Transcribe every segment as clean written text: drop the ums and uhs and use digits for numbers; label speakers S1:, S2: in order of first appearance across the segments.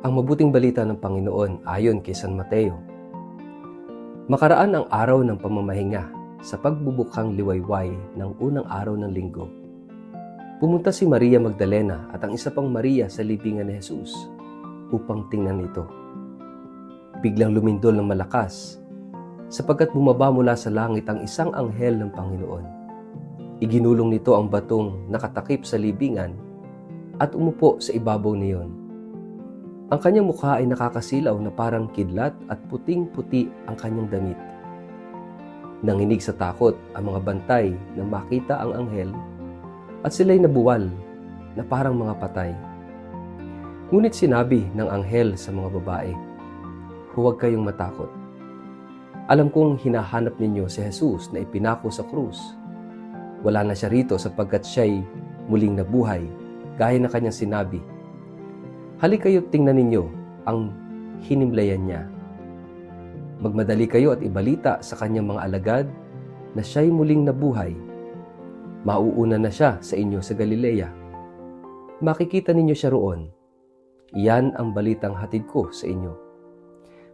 S1: Ang mabuting balita ng Panginoon ayon kay San Mateo. Makaraan ang araw ng pamamahinga sa pagbubukhang liwayway ng unang araw ng linggo. Pumunta si Maria Magdalena at ang isa pang Maria sa libingan ni Jesus upang tingnan ito. Biglang lumindol ng malakas sapagkat bumaba mula sa langit ang isang anghel ng Panginoon. Iginulong nito ang batong nakatakip sa libingan at umupo sa ibabaw niyon. Ang kanyang mukha ay nakakasilaw na parang kidlat at puting-puti ang kanyang damit. Nanginig sa takot ang mga bantay nang makita ang anghel at sila'y nabuwal na parang mga patay. Ngunit sinabi ng anghel sa mga babae, "Huwag kayong matakot. Alam kong hinahanap ninyo si Jesus na ipinako sa krus. Wala na siya rito sapagkat siya'y muling nabuhay, gaya na kanyang sinabi. Halik kayo tingnan ninyo ang hinimlayan niya. Magmadali kayo at ibalita sa kanyang mga alagad na siya'y muling nabuhay. Mauuna na siya sa inyo sa Galilea. Makikita ninyo siya roon. Iyan ang balitang hatid ko sa inyo."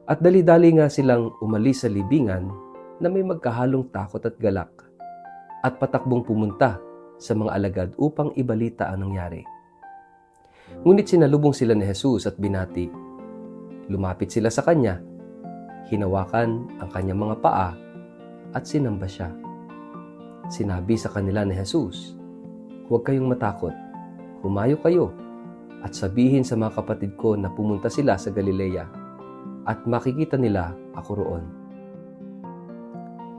S1: At dali-dali nga silang umalis sa libingan na may magkahalong takot at galak at patakbong pumunta sa mga alagad upang ibalita ang nangyari. Ngunit sinalubong sila ni Jesus at binati. Lumapit sila sa kanya, hinawakan ang kanyang mga paa at sinamba siya. Sinabi sa kanila ni Jesus, "Huwag kayong matakot, humayo kayo at sabihin sa mga kapatid ko na pumunta sila sa Galilea at makikita nila ako roon."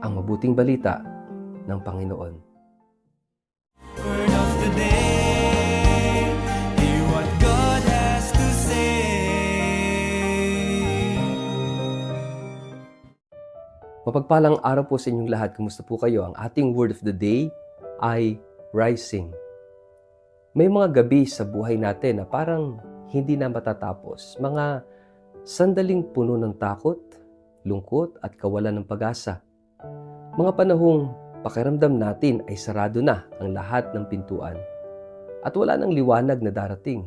S1: Ang mabuting balita ng Panginoon.
S2: Word of the day, hear what God has to say.
S1: Mapagpalang araw po sa inyong lahat. Kumusta po kayo? Ang ating word of the day ay rising. May mga gabi sa buhay natin na parang hindi na matatapos. Mga sandaling puno ng takot, lungkot at kawalan ng pag-asa. Mga panahong pakiramdam natin ay sarado na ang lahat ng pintuan at wala nang liwanag na darating.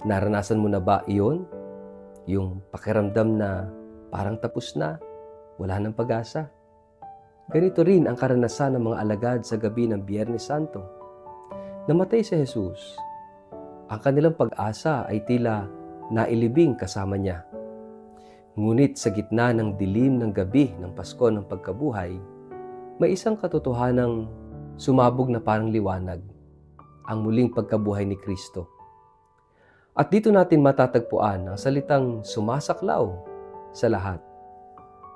S1: Naranasan mo na ba iyon? Yung pakiramdam na parang tapos na, wala nang pag-asa? Ganito rin ang karanasan ng mga alagad sa gabi ng Biyernes Santo. Namatay si Jesus. Ang kanilang pag-asa ay tila nailibing kasama niya. Ngunit sa gitna ng dilim ng gabi ng Pasko ng Pagkabuhay, may isang katotohanang sumabog na parang liwanag, ang muling pagkabuhay ni Kristo. At dito natin matatagpuan ang salitang sumasaklaw sa lahat,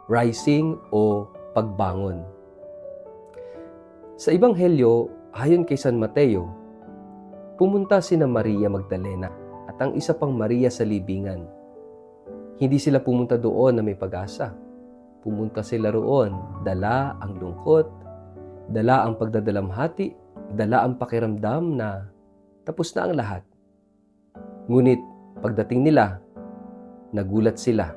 S1: rising o pagbangon. Sa Ebanghelyo, ayon kay San Mateo, pumunta sina Maria Magdalena at ang isa pang Maria sa libingan. Hindi sila pumunta doon na may pag-asa. Pumunta sila roon, dala ang lungkot, dala ang pagdadalamhati, dala ang pakiramdam na tapos na ang lahat. Ngunit pagdating nila, nagulat sila.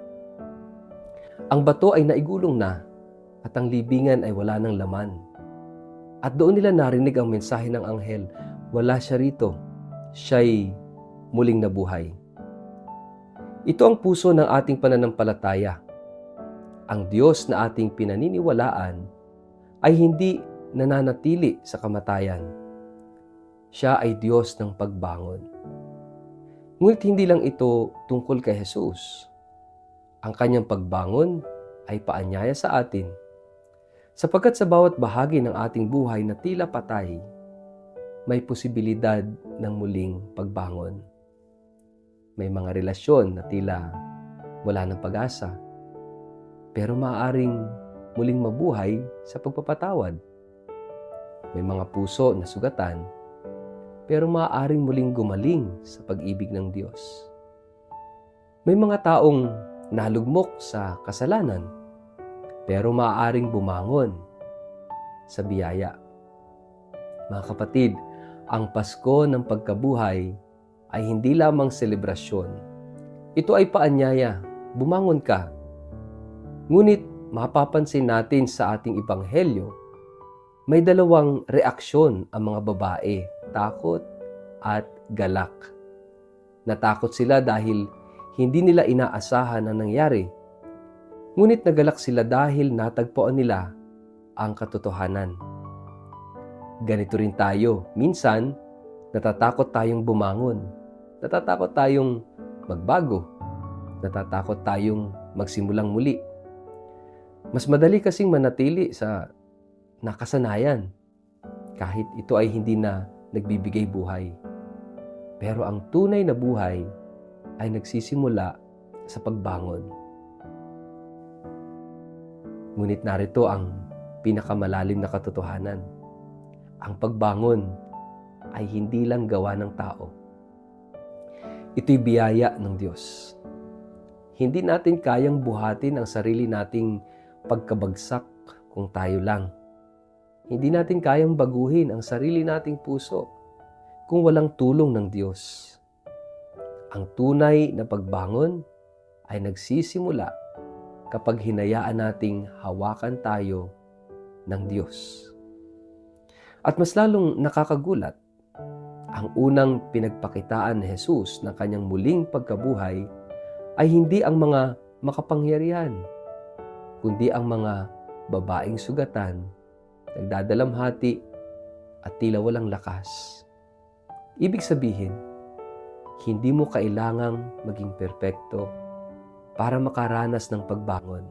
S1: Ang bato ay naigulong na at ang libingan ay wala ng laman. At doon nila narinig ang mensahe ng anghel, wala siya rito, siya'y muling nabuhay. Ito ang puso ng ating pananampalataya. Ang Diyos na ating pinaniniwalaan ay hindi nananatili sa kamatayan. Siya ay Diyos ng pagbangon. Ngunit hindi lang ito tungkol kay Jesus. Ang kanyang pagbangon ay paanyaya sa atin, sapagkat sa bawat bahagi ng ating buhay na tila patay, may posibilidad ng muling pagbangon. May mga relasyon na tila wala ng pag-asa, pero maaaring muling mabuhay sa pagpapatawad. May mga puso na sugatan, pero maaaring muling gumaling sa pag-ibig ng Diyos. May mga taong nalugmok sa kasalanan, pero maaaring bumangon sa biyaya. Mga kapatid, ang Pasko ng pagkabuhay ay hindi lamang selebrasyon. Ito ay paanyaya, bumangon ka. Ngunit mapapansin natin sa ating ebanghelyo, may dalawang reaksyon ang mga babae, takot at galak. Natakot sila dahil Hindi nila inaasahan ang nangyari. Ngunit nagalak sila dahil natagpuan nila ang katotohanan. Ganito rin tayo. Minsan, natatakot tayong bumangon. Natatakot tayong magbago. Natatakot tayong magsimulang muli. Mas madali kasing manatili sa nakasanayan kahit ito ay hindi na nagbibigay buhay. Pero ang tunay na buhay ay nagsisimula sa pagbangon. Ngunit narito ang pinakamalalim na katotohanan. Ang pagbangon ay hindi lang gawa ng tao. Ito'y biyaya ng Diyos. Hindi natin kayang buhatin ang sarili nating pagkabagsak kung tayo lang. Hindi natin kayang baguhin ang sarili nating puso kung walang tulong ng Diyos. Ang tunay na pagbangon ay nagsisimula kapag hinayaan nating hawakan tayo ng Diyos. At mas lalong nakakagulat, ang unang pinagpakitaan ni Jesus ng kanyang muling pagkabuhay ay hindi ang mga makapangyarihan, kundi ang mga babaeng sugatan, nagdadalamhati at tila walang lakas. Ibig sabihin, hindi mo kailangang maging perpekto para makaranas ng pagbangon.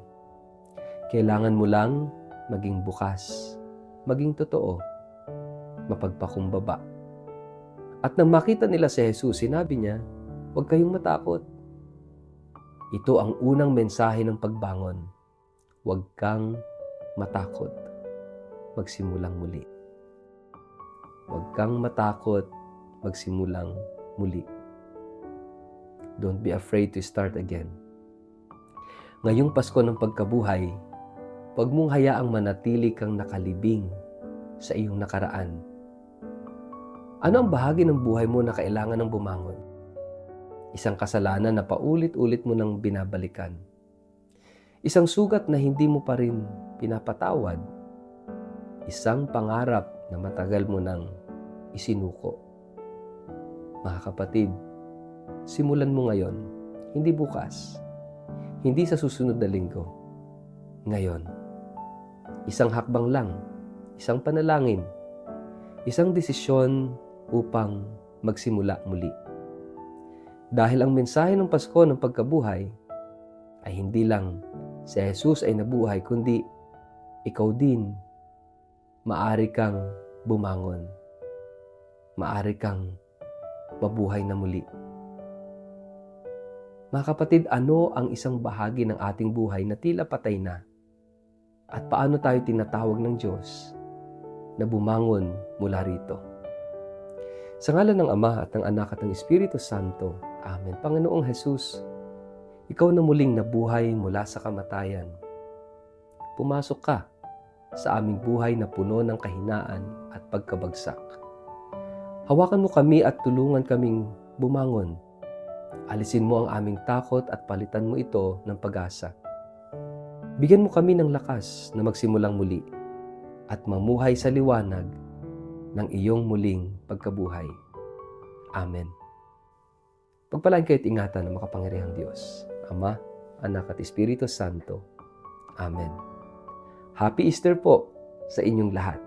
S1: Kailangan mo lang maging bukas, maging totoo, mapagpakumbaba. At nang makita nila si Jesus, sinabi niya, huwag kayong matakot. Ito ang unang mensahe ng pagbangon. Huwag kang matakot. Magsimulang muli. Huwag kang matakot. Magsimulang muli. Don't be afraid to start again. Ngayong Pasko ng pagkabuhay, huwag mong hayaang manatili kang nakalibing sa iyong nakaraan. Ano ang bahagi ng buhay mo na kailangan ng bumangon? Isang kasalanan na paulit-ulit mo nang binabalikan. Isang sugat na hindi mo pa rin pinapatawad. Isang pangarap na matagal mo nang isinuko. Mga kapatid, simulan mo ngayon, hindi bukas. Hindi sa susunod na linggo. Ngayon. Isang hakbang lang, isang panalangin, isang desisyon upang magsimula muli. Dahil ang mensahe ng Pasko ng pagkabuhay ay hindi lang si Jesus ay nabuhay, kundi ikaw din maaari kang bumangon. Maaari kang mabuhay na muli. Mga kapatid, ano ang isang bahagi ng ating buhay na tila patay na? At paano tayo tinatawag ng Diyos na bumangon mula rito? Sa ngalan ng Ama at ng Anak at ng Espiritu Santo, Amen. Panginoong Jesus, Ikaw na muling nabuhay mula sa kamatayan. Pumasok ka sa aming buhay na puno ng kahinaan at pagkabagsak. Hawakan mo kami at tulungan kaming bumangon. Alisin mo ang aming takot at palitan mo ito ng pag-asa. Bigyan mo kami ng lakas na magsimulang muli at mamuhay sa liwanag ng iyong muling pagkabuhay. Amen. Pagpalain kayo at ingatan ng makapangyarihang Diyos, Ama, Anak at Espiritu Santo. Amen. Happy Easter po sa inyong lahat.